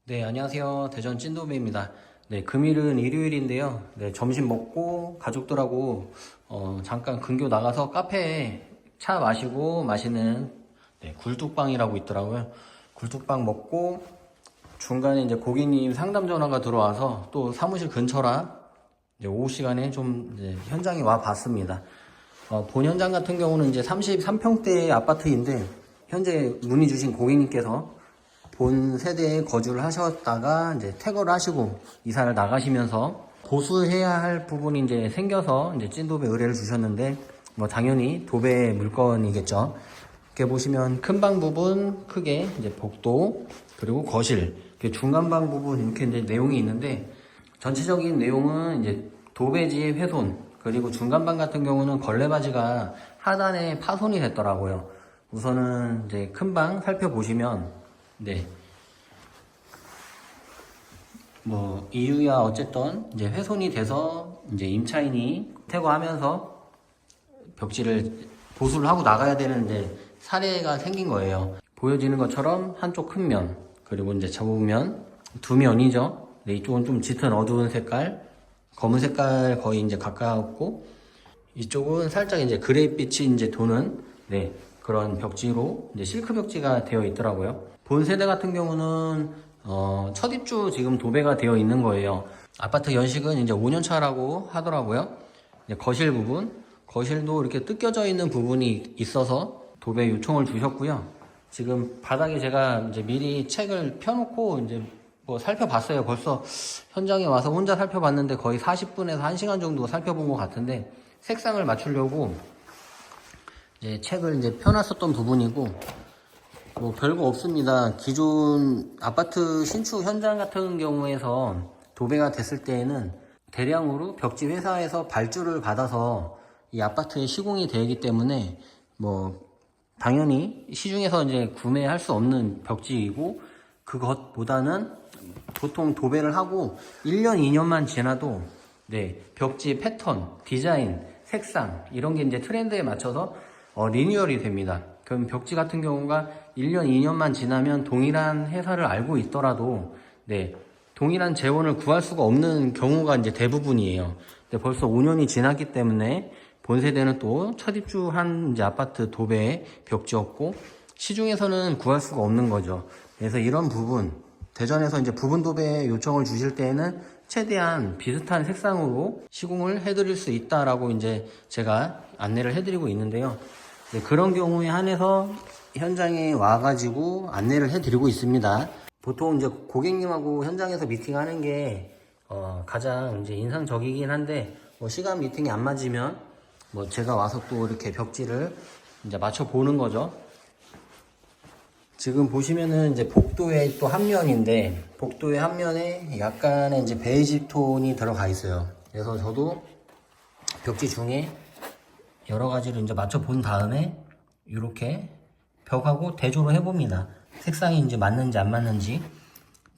네, 안녕하세요. 대전 찐도배입니다. 네, 금일은 일요일인데요. 네, 점심 먹고 가족들하고 잠깐 근교 나가서 카페에 차 마시고 마시는 굴뚝방이라고 있더라고요. 굴뚝방 먹고 중간에 이제 고객님 상담 전화가 들어와서 또 사무실 근처라 이제 오후 시간에 좀 이제 현장에 와 봤습니다. 본 현장 같은 경우는 이제 33평대 아파트인데 현재 문의 주신 고객님께서 본 세대에 거주를 하셨다가 이제 퇴거를 하시고 이사를 나가시면서 보수해야 할 부분이 이제 생겨서 이제 찐도배 의뢰를 주셨는데 뭐 당연히 도배 물건이겠죠. 이렇게 보시면 큰 방 부분 크게 이제 복도 그리고 거실 중간 방 부분 이렇게 이제 내용이 있는데 전체적인 내용은 이제 도배지 훼손 그리고 중간 방 같은 경우는 걸레바지가 하단에 파손이 됐더라고요. 우선은 이제 큰 방 살펴보시면 네. 뭐, 이유야 어쨌든, 이제 훼손이 돼서, 이제 임차인이 퇴거하면서 벽지를 보수를 하고 나가야 되는 이제 사례가 생긴 거예요. 보여지는 것처럼 한쪽 큰 면, 그리고 이제 접으면 두 면이죠. 네, 이쪽은 좀 짙은 어두운 색깔, 검은 색깔 거의 이제 가까웠고, 이쪽은 살짝 이제 그레이빛이 이제 도는, 네, 그런 벽지로 이제 실크 벽지가 되어 있더라고요. 본 세대 같은 경우는 첫 입주 지금 도배가 되어 있는 거예요. 아파트 연식은 이제 5년 차라고 하더라고요. 거실 부분, 거실도 이렇게 뜯겨져 있는 부분이 있어서 도배 요청을 주셨고요. 지금 바닥에 제가 이제 미리 책을 펴놓고 이제 뭐 살펴봤어요. 벌써 현장에 와서 혼자 살펴봤는데 거의 40분에서 1시간 정도 살펴본 것 같은데 색상을 맞추려고 이제 책을 이제 펴놨었던 부분이고 뭐 별거 없습니다. 기존 아파트 신축 현장 같은 경우에서 도배가 됐을 때에는 대량으로 벽지 회사에서 발주를 받아서 이 아파트에 시공이 되기 때문에 뭐 당연히 시중에서 이제 구매할 수 없는 벽지이고 그것보다는 보통 도배를 하고 1년, 2년만 지나도 네, 벽지 패턴, 디자인, 색상 이런 게 이제 트렌드에 맞춰서 리뉴얼이 됩니다. 그럼 벽지 같은 경우가 1년, 2년만 지나면 동일한 회사를 알고 있더라도 네, 동일한 재원을 구할 수가 없는 경우가 이제 대부분이에요. 근데 벌써 5년이 지났기 때문에 본 세대는 또 첫 입주한 이제 아파트 도배 벽지였고 시중에서는 구할 수가 없는 거죠. 그래서 이런 부분 대전에서 이제 부분 도배 요청을 주실 때에는 최대한 비슷한 색상으로 시공을 해드릴 수 있다라고 이제 제가 안내를 해드리고 있는데요. 네, 그런 경우에 한해서 현장에 와가지고 안내를 해드리고 있습니다. 보통 이제 고객님하고 현장에서 미팅하는 게 가장 이제 인상적이긴 한데 뭐 시간 미팅이 안 맞으면 뭐 제가 와서 또 이렇게 벽지를 이제 맞춰 보는 거죠. 지금 보시면은 이제 복도의 또 한 면인데 복도의 한 면에 약간의 이제 베이지 톤이 들어가 있어요. 그래서 저도 벽지 중에 여러 가지를 이제 맞춰 본 다음에 이렇게 벽하고 대조를 해봅니다. 색상이 이제 맞는지 안 맞는지.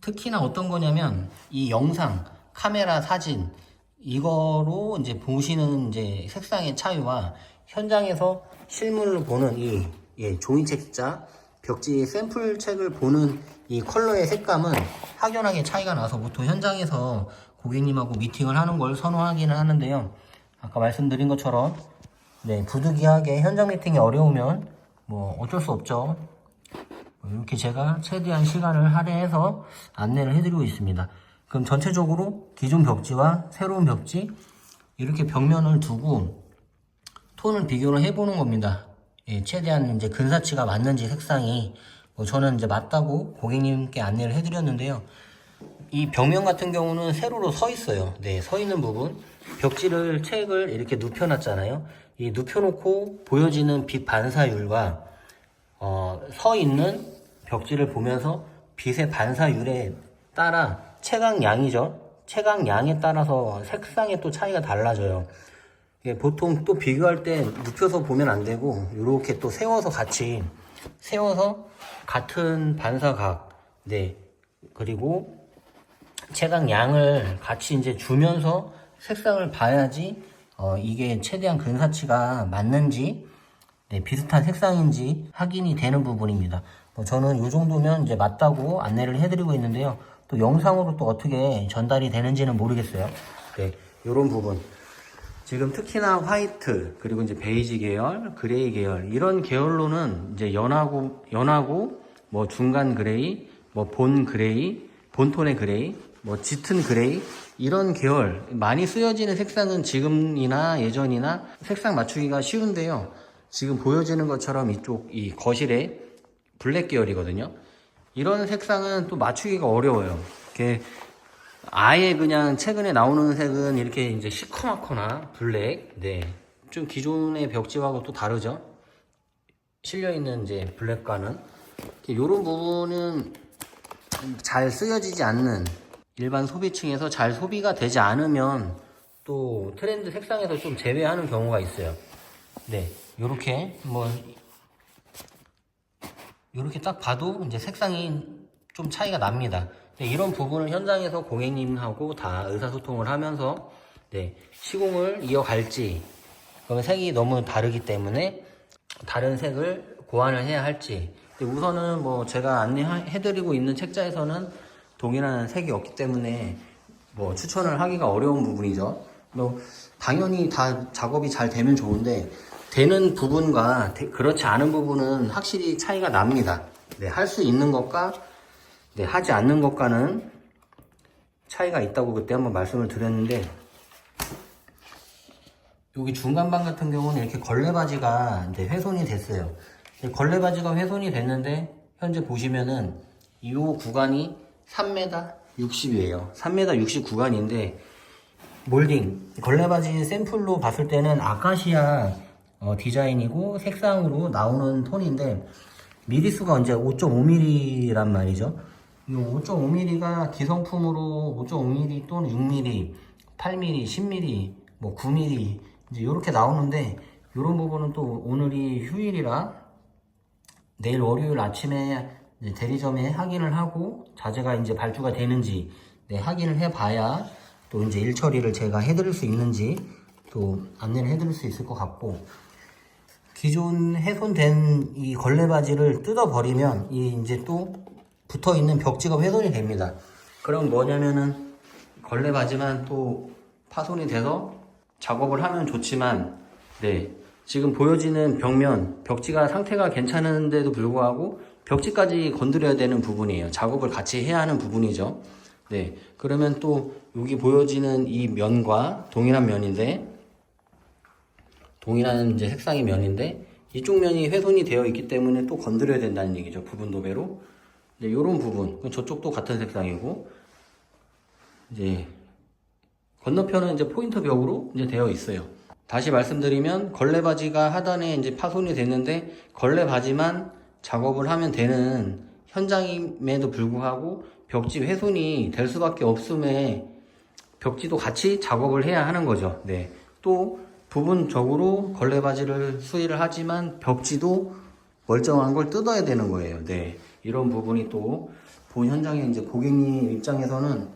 특히나 어떤 거냐면 이 영상, 카메라 사진 이거로 이제 보시는 이제 색상의 차이와 현장에서 실물을 보는 이 종이책자 벽지 샘플 책을 보는 이 컬러의 색감은 확연하게 차이가 나서 보통 현장에서 고객님하고 미팅을 하는 걸 선호하기는 하는데요. 아까 말씀드린 것처럼 네, 부득이하게 현장 미팅이 어려우면 뭐 어쩔 수 없죠. 이렇게 제가 최대한 시간을 할애해서 안내를 해드리고 있습니다. 그럼 전체적으로 기존 벽지와 새로운 벽지 이렇게 벽면을 두고 톤을 비교를 해보는 겁니다. 예, 최대한 이제 근사치가 맞는지 색상이 뭐 저는 이제 맞다고 고객님께 안내를 해드렸는데요. 이 벽면 같은 경우는 세로로 서 있어요. 네, 서 있는 부분 벽지를 책을 이렇게 눕혀놨잖아요. 이 눕혀놓고 보여지는 빛 반사율과 서 있는 벽지를 보면서 빛의 반사율에 따라 채광량이죠. 채광량에 따라서 색상의 또 차이가 달라져요. 보통 또 비교할 때 눕혀서 보면 안 되고 이렇게 또 세워서 같이 세워서 같은 반사각 네 그리고 채광량을 같이 이제 주면서 색상을 봐야지 이게 최대한 근사치가 맞는지 네, 비슷한 색상인지 확인이 되는 부분입니다. 저는 이 정도면 이제 맞다고 안내를 해드리고 있는데요. 또 영상으로 또 어떻게 전달이 되는지는 모르겠어요. 네, 요런 부분. 지금 특히나 화이트, 그리고 이제 베이지 계열, 그레이 계열, 이런 계열로는 이제 연하고, 뭐 중간 그레이, 뭐 본 그레이, 본톤의 그레이, 뭐 짙은 그레이, 이런 계열, 많이 쓰여지는 색상은 지금이나 예전이나 색상 맞추기가 쉬운데요. 지금 보여지는 것처럼 이쪽, 이 거실에 블랙 계열이거든요. 이런 색상은 또 맞추기가 어려워요. 이렇게 아예 그냥 최근에 나오는 색은 이렇게 이제 시커멓거나 블랙, 네, 좀 기존의 벽지하고 또 다르죠. 실려있는 이제 블랙과는 이런 부분은 잘 쓰여지지 않는, 일반 소비층에서 잘 소비가 되지 않으면 또 트렌드 색상에서 좀 제외하는 경우가 있어요. 네, 요렇게 뭐 요렇게 딱 봐도 이제 색상이 좀 차이가 납니다. 네, 이런 부분을 현장에서 고객님하고 다 의사소통을 하면서 네, 시공을 이어갈지, 그러면 색이 너무 다르기 때문에 다른 색을 고안을 해야 할지. 우선은 뭐 제가 안내해드리고 있는 책자에서는 동일한 색이 없기 때문에 뭐 추천을 하기가 어려운 부분이죠. 뭐 당연히 다 작업이 잘 되면 좋은데, 되는 부분과 그렇지 않은 부분은 확실히 차이가 납니다. 네, 할 수 있는 것과 네, 하지 않는 것과는 차이가 있다고 그때 한번 말씀을 드렸는데, 여기 중간방 같은 경우는 이렇게 걸레바지가 이제 훼손이 됐어요. 걸레바지가 훼손이 됐는데 현재 보시면은 이 구간이 3m 60이에요. 3m 60 구간인데, 몰딩 걸레바지 샘플로 봤을 때는 아카시아 디자인이고 색상으로 나오는 톤인데, 미리수가 이제 5.5mm란 말이죠. 이 5.5mm가 기성품으로 5.5mm 또는 6mm, 8mm, 10mm, 뭐 9mm 이제 이렇게 나오는데, 이런 부분은 또 오늘이 휴일이라 내일 월요일 아침에 대리점에 확인을 하고 자재가 이제 발주가 되는지 네, 확인을 해봐야 또 이제 일 처리를 제가 해드릴 수 있는지 또 안내를 해드릴 수 있을 것 같고, 기존 훼손된 이 걸레바지를 뜯어버리면 이 이제 또 붙어있는 벽지가 훼손이 됩니다. 그럼 뭐냐면은 걸레바지만 또 파손이 돼서 작업을 하면 좋지만, 네, 지금 보여지는 벽면, 벽지가 상태가 괜찮은데도 불구하고 벽지까지 건드려야 되는 부분이에요. 작업을 같이 해야 하는 부분이죠. 네, 그러면 또 여기 보여지는 이 면과 동일한 면인데, 동일한 이제 색상의 면인데 이쪽 면이 훼손이 되어 있기 때문에 또 건드려야 된다는 얘기죠. 부분 도배로. 이제 요런 부분, 저쪽도 같은 색상이고, 이제 건너편은 이제 포인트 벽으로 이제 되어 있어요. 다시 말씀드리면 걸레바지가 하단에 이제 파손이 됐는데 걸레바지만 작업을 하면 되는 현장임에도 불구하고 벽지 훼손이 될 수밖에 없음에 벽지도 같이 작업을 해야 하는 거죠. 네. 또 부분적으로 걸레바지를 수리를 하지만 벽지도 멀쩡한 걸 뜯어야 되는 거예요. 네. 이런 부분이 또 본 현장에 이제 고객님 입장에서는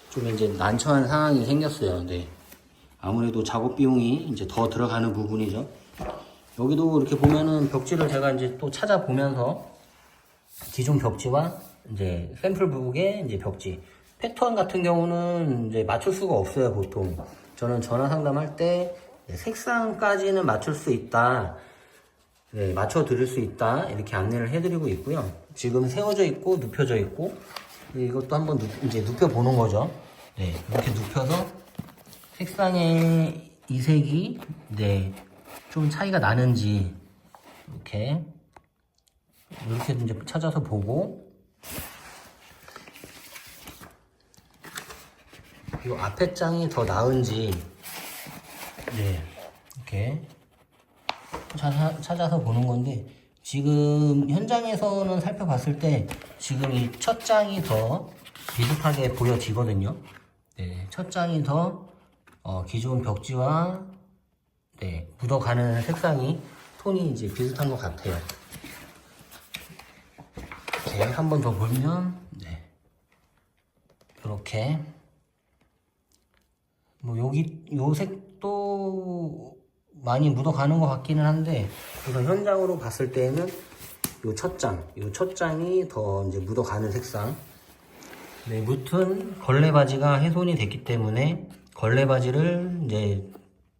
좀 이제 난처한 상황이 생겼어요. 네. 아무래도 작업 비용이 이제 더 들어가는 부분이죠. 여기도 이렇게 보면은 벽지를 제가 이제 또 찾아보면서 기존 벽지와 이제 샘플북의 이제 벽지 패턴 같은 경우는 이제 맞출 수가 없어요. 보통 저는 전화 상담할 때 색상까지는 맞출 수 있다, 네, 맞춰 드릴 수 있다, 이렇게 안내를 해드리고 있고요. 지금 세워져 있고 눕혀져 있고, 이것도 한번 이제 눕혀 보는 거죠. 네, 이렇게 눕혀서 색상의 이색이 네, 좀 차이가 나는지 이렇게 이제 찾아서 보고, 이 앞에 장이 더 나은지 네, 이렇게 찾아서 보는 건데, 지금 현장에서는 살펴봤을 때 지금 이 첫 장이 더 비슷하게 보여지거든요. 네, 첫 장이 더 기존 벽지와 네, 묻어가는 색상이 톤이 이제 비슷한 것 같아요. 네, 한 번 더 보면 네, 이렇게 뭐 여기 요 색도 많이 묻어가는 것 같기는 한데, 우선 현장으로 봤을 때는 요 첫 장이 더 이제 묻어가는 색상. 네, 무튼 걸레바지가 훼손이 됐기 때문에 걸레바지를 이제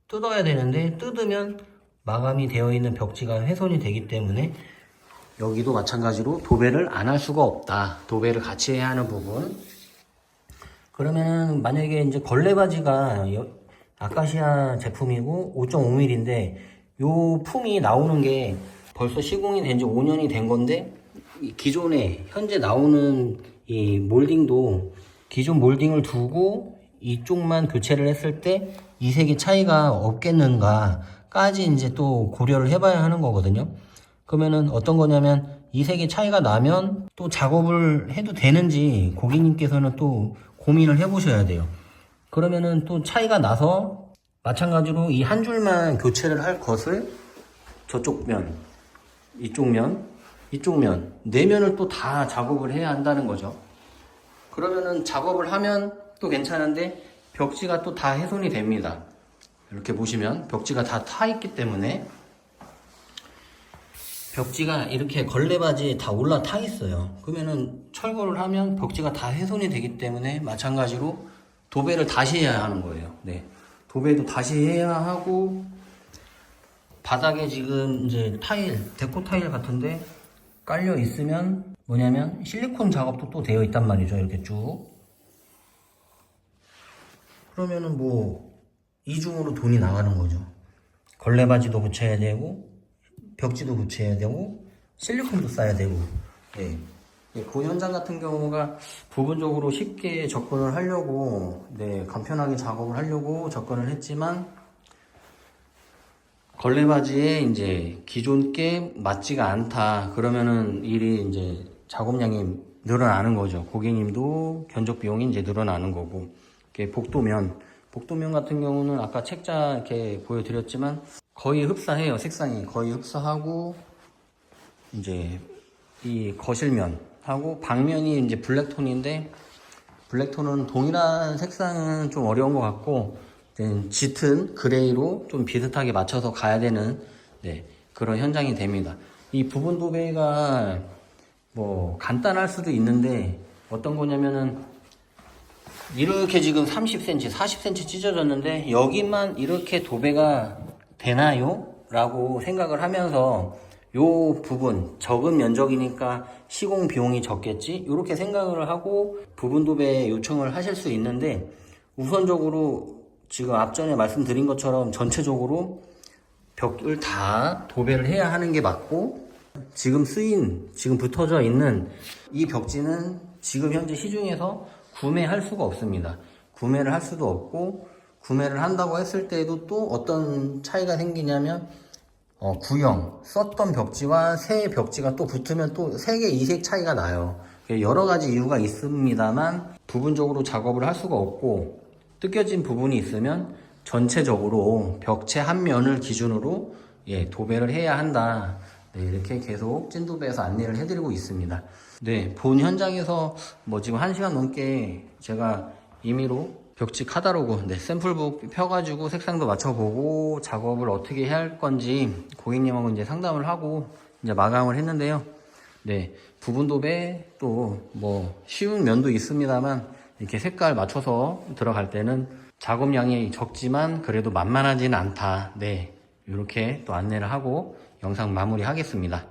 뜯어야 되는데 뜯으면 마감이 되어 있는 벽지가 훼손이 되기 때문에 여기도 마찬가지로 도배를 안 할 수가 없다. 도배를 같이 해야 하는 부분. 그러면은 만약에 이제 걸레바지가 아카시아 제품이고 5.5mm인데 요 품이 나오는 게 벌써 시공이 된 지 5년이 된 건데 기존에 현재 나오는 이 몰딩도 기존 몰딩을 두고 이쪽만 교체를 했을 때 이색의 차이가 없겠는가까지 이제 또 고려를 해봐야 하는 거거든요. 그러면은 어떤 거냐면 이색의 차이가 나면 또 작업을 해도 되는지 고객님께서는 또 고민을 해보셔야 돼요. 그러면은 또 차이가 나서 마찬가지로 이 한 줄만 교체를 할 것을 저쪽 면, 이쪽 면, 이쪽 면, 네 면을 또 다 작업을 해야 한다는 거죠. 그러면은 작업을 하면 또 괜찮은데 벽지가 또 다 훼손이 됩니다. 이렇게 보시면 벽지가 다 타 있기 때문에 벽지가 이렇게 걸레바지에 다 올라타 있어요. 그러면은 철거를 하면 벽지가 다 훼손이 되기 때문에 마찬가지로 도배를 다시 해야 하는 거예요. 네. 도배도 다시 해야 하고 바닥에 지금 이제 타일, 데코 타일 같은데 깔려 있으면 뭐냐면 실리콘 작업도 또 되어 있단 말이죠. 이렇게 쭉. 그러면은 뭐 이중으로 돈이 나가는 거죠. 걸레바지도 붙여야 되고 벽지도 교체해야 되고 실리콘도 싸야 되고. 네. 그 현장 같은 경우가 부분적으로 쉽게 접근을 하려고 간편하게 작업을 하려고 접근을 했지만 걸레바지에 이제 기존 게 맞지가 않다 그러면은 일이 이제 작업량이 늘어나는 거죠. 고객님도 견적 비용이 이제 늘어나는 거고. 복도면 같은 경우는 아까 책자 이렇게 보여드렸지만 거의 흡사해요. 색상이 거의 흡사하고 이제 이 거실면하고 방면이 이제 블랙톤인데 블랙톤은 동일한 색상은 좀 어려운 것 같고 짙은 그레이로 좀 비슷하게 맞춰서 가야 되는 그런 현장이 됩니다. 이 부분 도배가 뭐 간단할 수도 있는데 어떤 거냐면은 이렇게 지금 30cm, 40cm 찢어졌는데 여기만 이렇게 도배가 되나요? 라고 생각을 하면서 요 부분 적은 면적이니까 시공 비용이 적겠지? 이렇게 생각을 하고 부분 도배 요청을 하실 수 있는데 우선적으로 지금 앞전에 말씀드린 것처럼 전체적으로 벽을 다 도배를 해야 하는 게 맞고 지금 붙어져 있는 이 벽지는 지금 현재 시중에서 구매할 수가 없습니다. 구매를 할 수도 없고 구매를 한다고 했을 때에도 또 어떤 차이가 생기냐면 구형 썼던 벽지와 새 벽지가 또 붙으면 또 색의 이색 차이가 나요. 여러 가지 이유가 있습니다만 부분적으로 작업을 할 수가 없고 뜯겨진 부분이 있으면 전체적으로 벽체 한 면을 기준으로 도배를 해야 한다. 이렇게 계속 찐도배에서 안내를 해드리고 있습니다. 본 현장에서 뭐 지금 1시간 넘게 제가 임의로 벽지 카다로그 샘플북 펴가지고 색상도 맞춰보고 작업을 어떻게 해야 할 건지 고객님하고 이제 상담을 하고 이제 마감을 했는데요. 부분 도배 또 뭐 쉬운 면도 있습니다만 이렇게 색깔 맞춰서 들어갈 때는 작업량이 적지만 그래도 만만하지는 않다. 이렇게 또 안내를 하고 영상 마무리 하겠습니다.